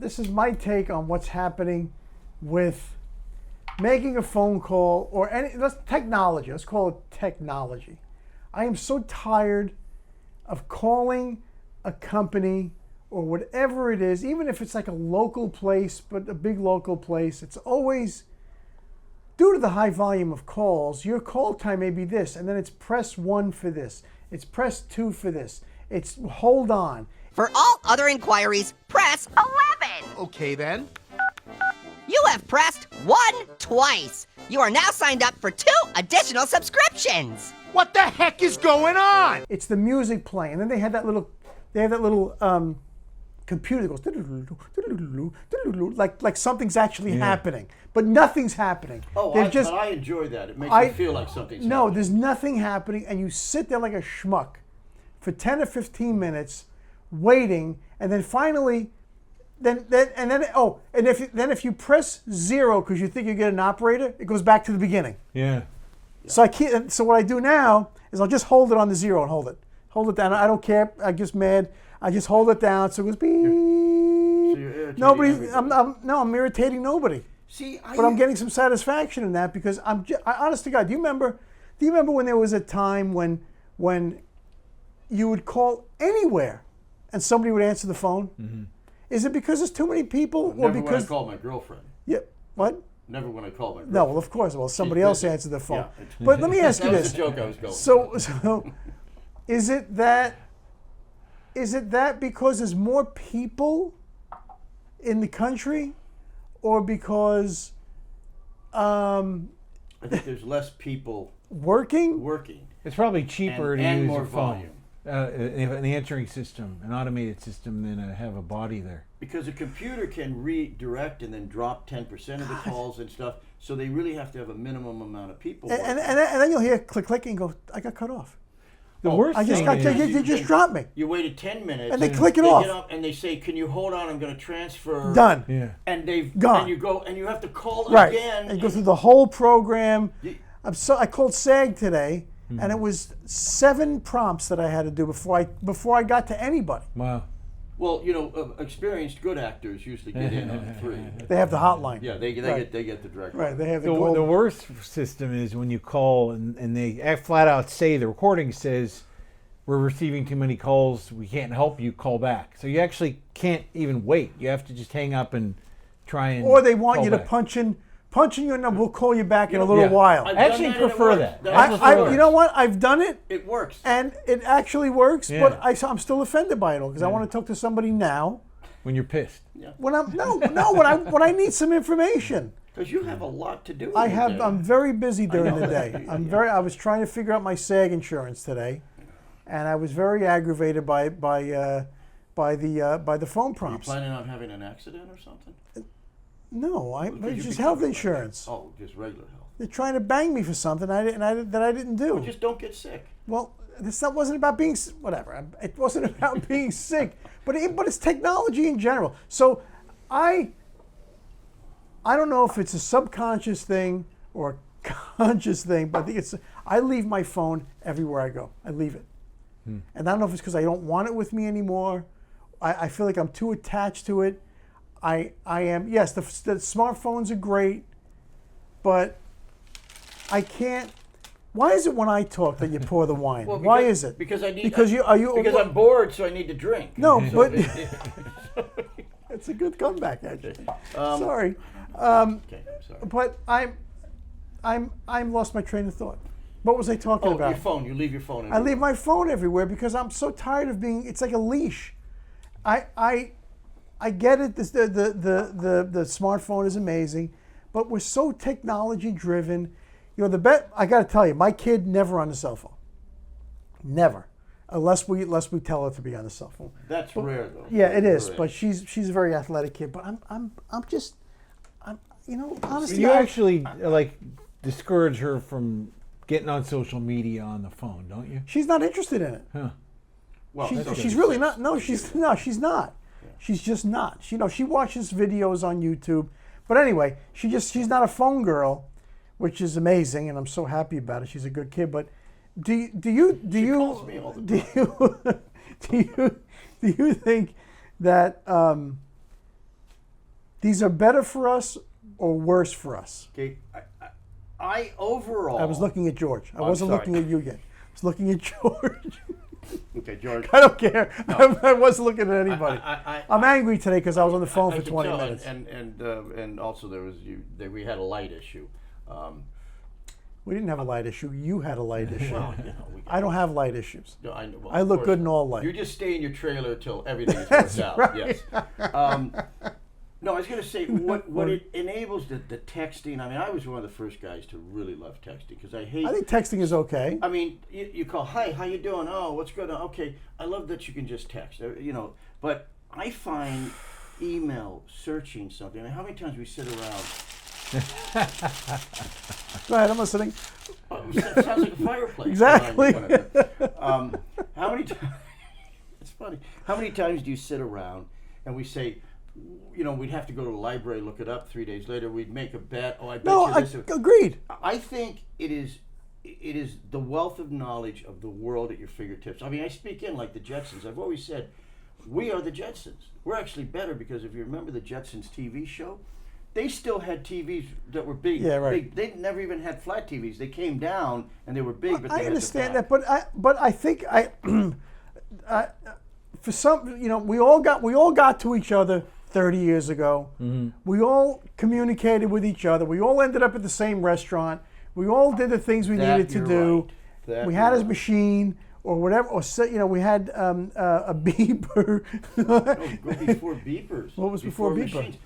this is my take on what's happening with making a phone call or technology. Let's call it technology. I am so tired of calling a company or whatever it is, even if it's like a local place, but a big local place. It's always, due to the high volume of calls, your call time may be this, and then it's press 1 for this. It's press 2 for this. It's hold on. For all other inquiries, press 11. Okay then. You have pressed 1 twice. You are now signed up for 2 additional subscriptions. What the heck is going on? It's the music playing, and then they have that little computer that goes like something's actually happening, but nothing's happening. Oh, but I enjoy that. It makes me feel like something's happening. There's nothing happening, and you sit there like a schmuck for 10 or 15 minutes waiting, and then finally, if you press 0 because you think you get an operator, it goes back to the beginning. Yeah. So So what I do now is I'll just hold it on the 0 and hold it down. I don't care. I get mad. I just hold it down so it goes beep. So I'm irritating nobody. But I'm getting some satisfaction in that because honest to God, do you remember when there was a time when you would call anywhere and somebody would answer the phone? Mm-hmm. Is it because there's too many people, or because when I called my girlfriend? Yeah. What? Never when I called my girlfriend. No, well, of course. Well, somebody else answered the phone. Yeah. But let me ask you this. That was the joke I was going. So is it that because there's more people in the country, or because I think there's less people working? It's probably cheaper to use more a phone. volume. An answering system, an automated system, than have a body there. Because a computer can redirect and then drop 10% of the calls and stuff, so they really have to have a minimum amount of people. And then you'll hear click, click, and go, I got cut off. The worst thing is you just dropped me. You waited 10 minutes. And they click it off. Get up and they say, can you hold on, I'm going to transfer. Done. Yeah. And they've gone. And you go, and you have to call And again. you go through the whole program. I called SAG today. Mm-hmm. And it was 7 prompts that I had to do before I got to anybody. Wow. Well, experienced good actors usually get in on 3. They have the hotline. Yeah, they get the direct. Right, they have the worst system is when you call and they flat out say, the recording says, we're receiving too many calls, we can't help you, call back. So you actually can't even wait. You have to just hang up and try and Or they want you back. to punch in your number, we'll call you back in a little while. I actually prefer that. You know what? I've done it. It works. And it actually works, but I'm still offended by it all because I want to talk to somebody now. When you're pissed. Yeah. When I need some information. Because you have a lot to do. I'm very busy during the day. I was trying to figure out my SAG insurance today, and I was very aggravated by the phone prompts. Are you planning on having an accident or something? No, it's just health insurance. Oh, just regular health. They're trying to bang me for something that I didn't do. Well, just don't get sick. Well, this wasn't about being whatever. It wasn't about being sick, but it's technology in general. So I don't know if it's a subconscious thing or a conscious thing, but I think I leave my phone everywhere I go. I leave it, and I don't know if it's because I don't want it with me anymore. I feel like I'm too attached to it. I am, yes, the smartphones are great, but I can't. Why is it when I talk that you pour the wine? Well, Why is it? Because I need. Because I'm bored, so I need to drink. No, but it's a good comeback, actually. Sorry. Okay, I'm sorry. But I'm lost my train of thought. What was I talking about? Oh, your phone. You leave your phone everywhere. I leave my phone everywhere because I'm so tired of being. It's like a leash. I get it. The smartphone is amazing, but we're so technology driven. I got to tell you, my kid never on the cell phone. Never, unless we tell her to be on the cell phone. That's rare, though. Yeah, it is. Rare. But she's a very athletic kid. But I'm honestly. You actually discourage her from getting on social media on the phone, don't you? She's not interested in it. Huh. Well, she's really not. No, she's not. Yeah. She's just not. She watches videos on YouTube, but anyway, she's not a phone girl, which is amazing, and I'm so happy about it. She's a good kid. But do you think that these are better for us or worse for us? Okay, I overall. I was looking at George. I I'm wasn't sorry. looking at you yet. I was looking at George. Okay, George. I don't care. I wasn't looking at anybody. I- I'm angry today because I was on the phone for can 20 tell, minutes. and also we had a light issue. We didn't have a light issue. You had a light issue. Well, you know, I don't have light issues. No, well, I of look course good in not. all light. You just stay in your trailer till everything is That's worked out. right. Yes. No, I was going to say what it enables the texting. I mean, I was one of the first guys to really love texting because I hate. I think texting is okay. I mean, you call, hi, how you doing? Oh, what's good? Okay, I love that you can just text. You know, but I find email searching something. I mean, how many times we sit around? Go ahead, I'm listening. It sounds like a fireplace. Exactly. How many times? It's funny. How many times do you sit around and we say, you know, we'd have to go to the library, look it up. 3 days later, we'd make a bet. Oh, I bet No, you I this. agreed. I think it is the wealth of knowledge of the world at your fingertips. I mean, I speak in like the Jetsons. I've always said, we are the Jetsons. We're actually better because if you remember the Jetsons TV show, they still had TVs that were big. Yeah, right. Big. They never even had flat TVs. They came down and they were big, but they I had the understand back. that, but I think for some, you know, we all got to each other 30 years ago. Mm-hmm. We all communicated with each other. We all ended up at the same restaurant. We all did the things we That needed to you're do. right. That We you're had his right. machine or whatever, or you know, we had a beeper. No, go before beepers. What was before beeper? machines.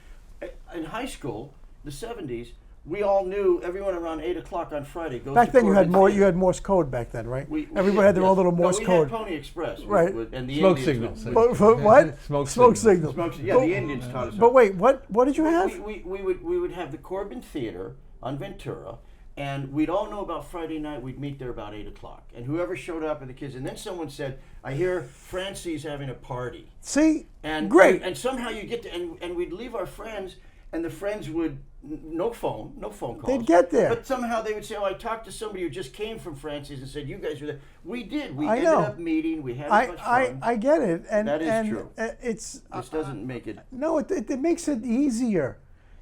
In high school, the 70s, we all knew everyone around 8 o'clock on Friday goes Back to then, you had Corbin Theater. Morse code back then, right? We Everybody had their own yes. little Morse no, code. We had Pony Express. Right. And the Smoke Indians signals. would- For what? Smoke signals. yeah, the Indians taught us. But wait, what did you have? We would have the Corbin Theater on Ventura, and we'd all know about Friday night. We'd meet there about 8 o'clock, and whoever showed up, and the kids, and then someone said, "I hear Francie's having a party." See, And great. and somehow you get to, and we'd leave our friends, and the friends would no phone calls. They'd get there. But somehow they would say, "Oh, I talked to somebody who just came from Francie's and said you guys were there." We did. We I ended know. up meeting. We had much fun. I get it, and That is and true. It's this doesn't make it. no, it makes it easier.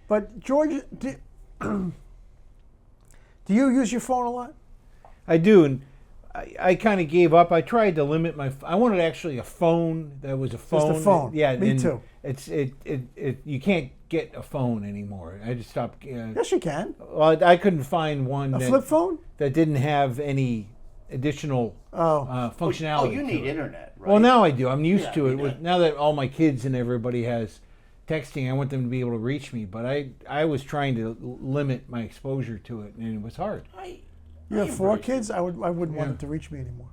But George, do you use your phone a lot? I do, and I kind of gave up. I tried to limit my. I wanted actually a phone that was a phone. phone. Yeah, Me and too. It's you can't get a phone anymore. I just stopped. Yes, you can. Well, I couldn't find one A that, flip phone? that didn't have any additional functionality. Oh, you to need it. internet, right? Well, now I do. I'm used Yeah, to it. yeah. With now that all my kids and everybody has texting, I want them to be able to reach me. But I was trying to limit my exposure to it, and it was hard. You have 4 kids. I wouldn't want Yeah. them to reach me anymore.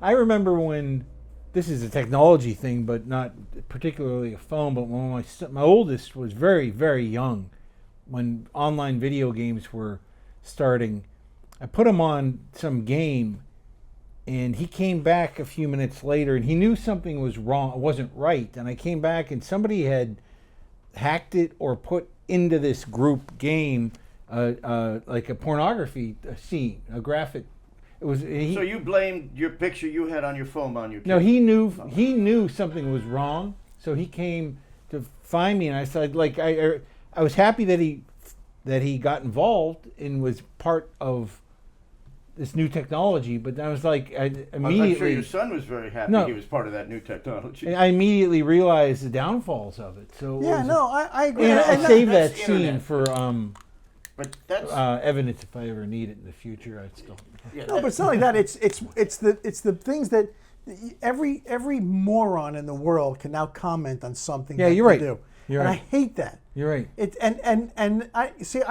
I remember when this is a technology thing, but not particularly a phone. But when my oldest was very, very young, when online video games were starting, I put him on some game, and he came back a few minutes later, and he knew something was wrong, wasn't right. And I came back, and somebody had hacked it or put into this group game like a pornography scene, a graphic. It was. So you blamed your picture you had on your phone on your. No, kid. he knew something was wrong, so he came to find me, and I said, like, I was happy that he got involved and was part of this new technology, but I was like, I I'm sure immediately, your son was very happy No. he was part of that new technology. I immediately realized the downfalls of it. So it Yeah, was- no, I agree. And I And saved that's that scene internet. for But that's evidence if I ever need it in the future. I'd still. yeah, No, but it's not like that. It's the things that every moron in the world can now comment on something. Yeah, that you're you right. Do. You're and right. I hate that. You're right. It and I see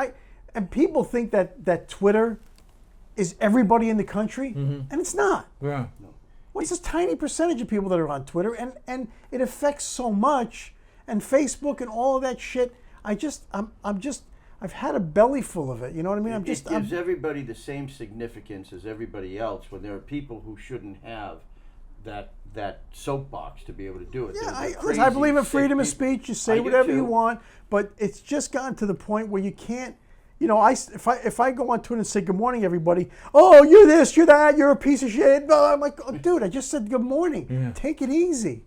and people think that Twitter is everybody in the country, and it's not. Yeah. Well, it's this tiny percentage of people that are on Twitter, and it affects so much. And Facebook and all of that shit. I've had a belly full of it. You know what I mean? it gives everybody the same significance as everybody else when there are people who shouldn't have that soapbox to be able to do it. Yeah, They're listen, crazy, I believe in sick freedom of people. speech. You I say do whatever you too. want, but it's just gotten to the point where you can't. You know, if I go on Twitter and say good morning, everybody. Oh, you're this, you're that, you're a piece of shit. No, I'm like, oh, dude, I just said good morning. Yeah. Take it easy.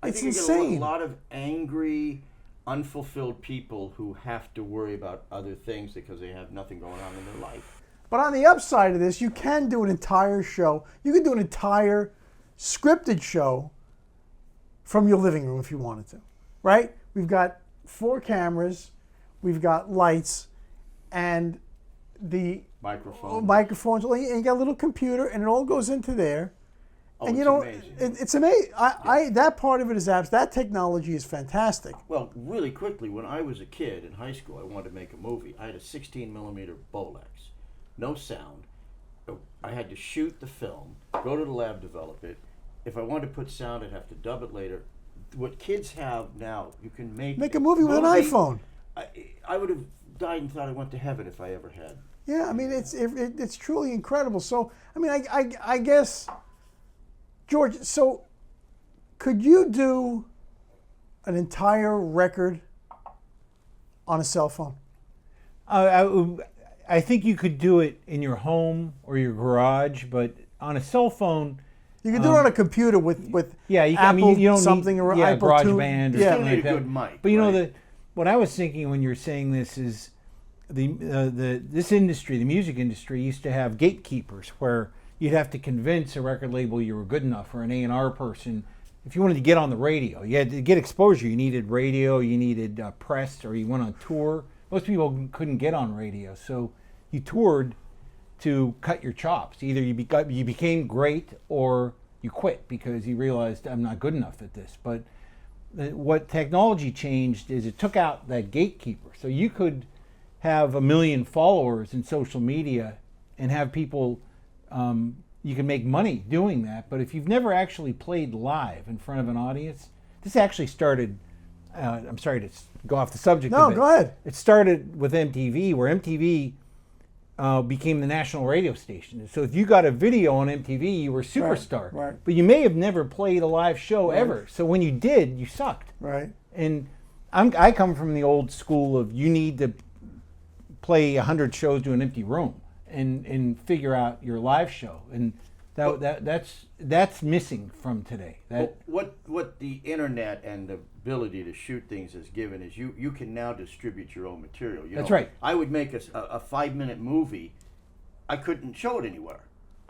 I It's think you get insane. a lot of angry unfulfilled people who have to worry about other things because they have nothing going on in their life. But on the upside of this, you can do an entire show. You can do an entire scripted show from your living room if you wanted to, right? We've got 4 cameras, we've got lights, and the microphones. And you got a little computer, and it all goes into there. Oh, and it's amazing. It's amazing. That part of it is apps. That technology is fantastic. Well, really quickly, when I was a kid in high school, I wanted to make a movie. I had a 16mm Bolex, no sound. I had to shoot the film, go to the lab, develop it. If I wanted to put sound, I'd have to dub it later. What kids have now, you can make a movie with an iPhone. I would have died and thought I went to heaven if I ever had. Yeah, I mean, it's truly incredible. So, I mean, I guess, George, so could you do an entire record on a cell phone? I think you could do it in your home or your garage, but on a cell phone, you can do it on a computer with yeah, you can, Apple I mean, you don't something need, or yeah, Apple GarageBand II. or Yeah. something like a that. good mic, But you know right? what I was thinking when you're saying this is this industry, the music industry, used to have gatekeepers where you'd have to convince a record label you were good enough, or an A&R person. If you wanted to get on the radio, you had to get exposure. You needed radio, you needed press, or you went on tour. Most people couldn't get on radio, so you toured to cut your chops. Either you became great or you quit because you realized I'm not good enough at this. But what technology changed is it took out that gatekeeper. So you could have 1 million followers in social media and have people, you can make money doing that. But if you've never actually played live in front of an audience, this actually started, I'm sorry to go off the subject. No, a bit. go ahead. It started with MTV, where MTV became the national radio station. So if you got a video on MTV, you were a superstar. Right. But you may have never played a live show ever. So when you did, you sucked. Right. And I come from the old school of you need to play 100 shows to an empty room and figure out your live show. And that's missing from today. What the internet and the ability to shoot things has given is you can now distribute your own material. That's right. I would make a 5-minute movie. I couldn't show it anywhere.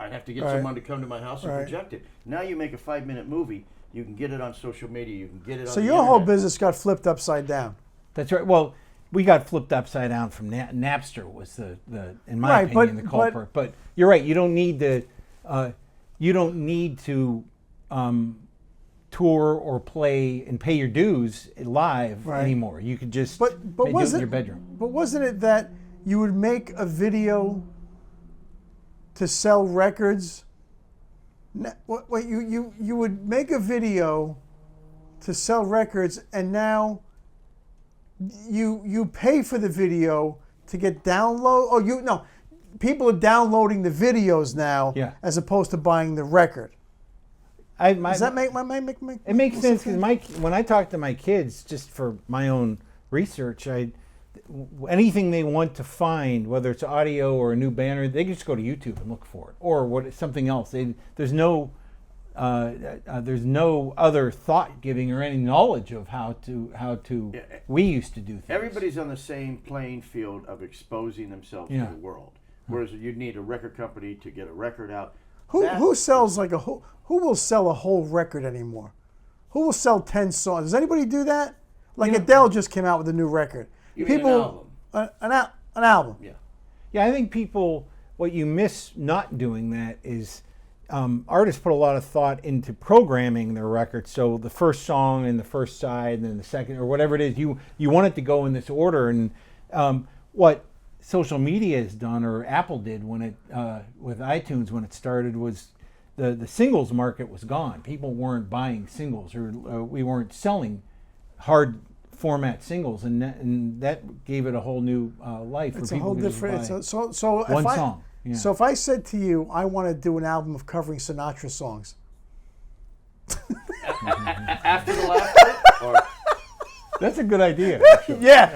I'd have to get Right. someone to come to my house and Right. project it. Now you make a 5-minute movie, you can get it on social media, you can get it on So the your whole internet. business got flipped upside down. That's right. Well, we got flipped upside down from Napster was the in my Right, opinion, but- the culprit. But you're right. You don't need to tour or play and pay your dues live Right. anymore. You could just But do it was in it your bedroom. But wasn't it that you would make a video to sell records? Wait, you would make a video to sell records, and now you pay for the video to get download. Oh, people are downloading the videos now, Yeah. as opposed to buying the record. Does that make It makes sense because when I talk to my kids, just for my own research, anything they want to find, whether it's audio or a new banner, they can just go to YouTube and look for it, or something else. There's no other thought giving or any knowledge of how we used to do things. Everybody's on the same playing field of exposing themselves Yeah. to the world. Whereas you'd need a record company to get a record out. Who sells like who will sell a whole record anymore? Who will sell 10 songs? Does anybody do that? Like Adele just came out with a new record. You mean an album? An album. Yeah. Yeah, I think what you miss not doing that is artists put a lot of thought into programming their records. So the first song and the first side and then the second, or whatever it is, you want it to go in this order. And what social media has done, or Apple did when it with iTunes when it started, was the singles market was gone. People weren't buying singles, or we weren't selling hard format singles, and that gave it a whole new life. It's for a people whole to just different. buy So if one song. Yeah. So if I said to you, I want to do an album of covering Sinatra songs. After the last one? Or That's a good idea. Yeah.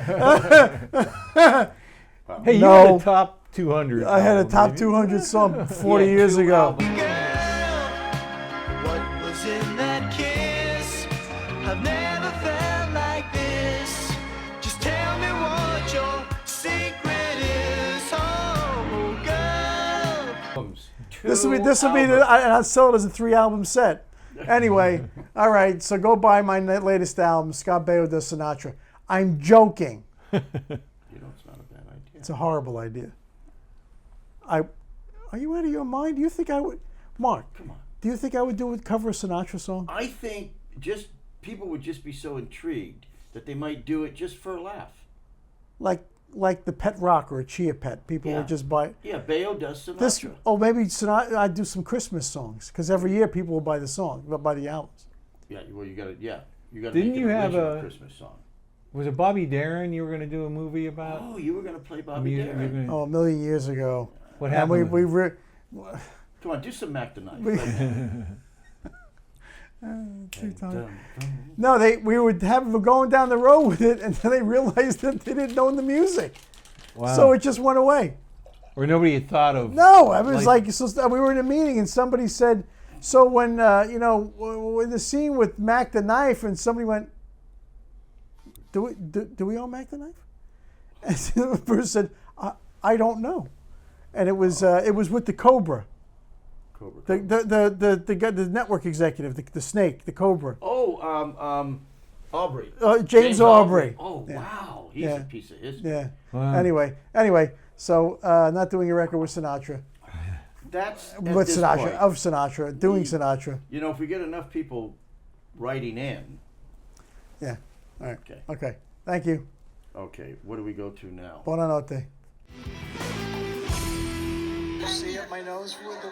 Hey, you No. had a top 200. I had a album, top didn't 200 song 40 Yeah, years 2 ago. albums. What was in that kiss? I've never felt like this. This will be and I'll sell it as a 3-album set. Anyway, all right. So go buy my latest album, Scott Baio does Sinatra. I'm joking. You know, it's not a bad idea. It's a horrible idea. Are you out of your mind? Do you think I would, Mark? Come on. Do you think I would do a cover of a Sinatra song? I think just people would just be so intrigued that they might do it just for a laugh. Like the Pet Rock or a Chia Pet. People would just buy. Yeah, Baio does Sinatra. Maybe Sinatra. I'd do some Christmas songs because every year people will buy the song, buy the albums. Yeah, well, you got to. Didn't make you an have original a Christmas song? Was it Bobby Darin you were going to do a movie about? Oh, you were going to play Bobby Music- Darin. you're gonna- Oh, a million years ago. What And happened? with it? Come on, do some Mac the Knife. No, we would have going down the road with it, and then they realized that they didn't own the music, Wow. so it just went away. Or nobody had thought of. No, I was we were in a meeting, and somebody said, "So when in the scene with Mac the Knife," and somebody went, "Do we own Mac the Knife?" And the person said, "I don't know," and it was with the Cobra. Cobra. The network executive, the snake, the Cobra. Oh, Aubrey. James Aubrey. Oh, Yeah. Wow. He's Yeah. a piece of history. Yeah. Wow. Anyway. So not doing a record with Sinatra. That's at With this Sinatra, point. of Sinatra, doing Sinatra. You know, if we get enough people writing in. Yeah. All right. Okay. Okay. Thank you. Okay. What do we go to now? Buonanotte. See up my nose with the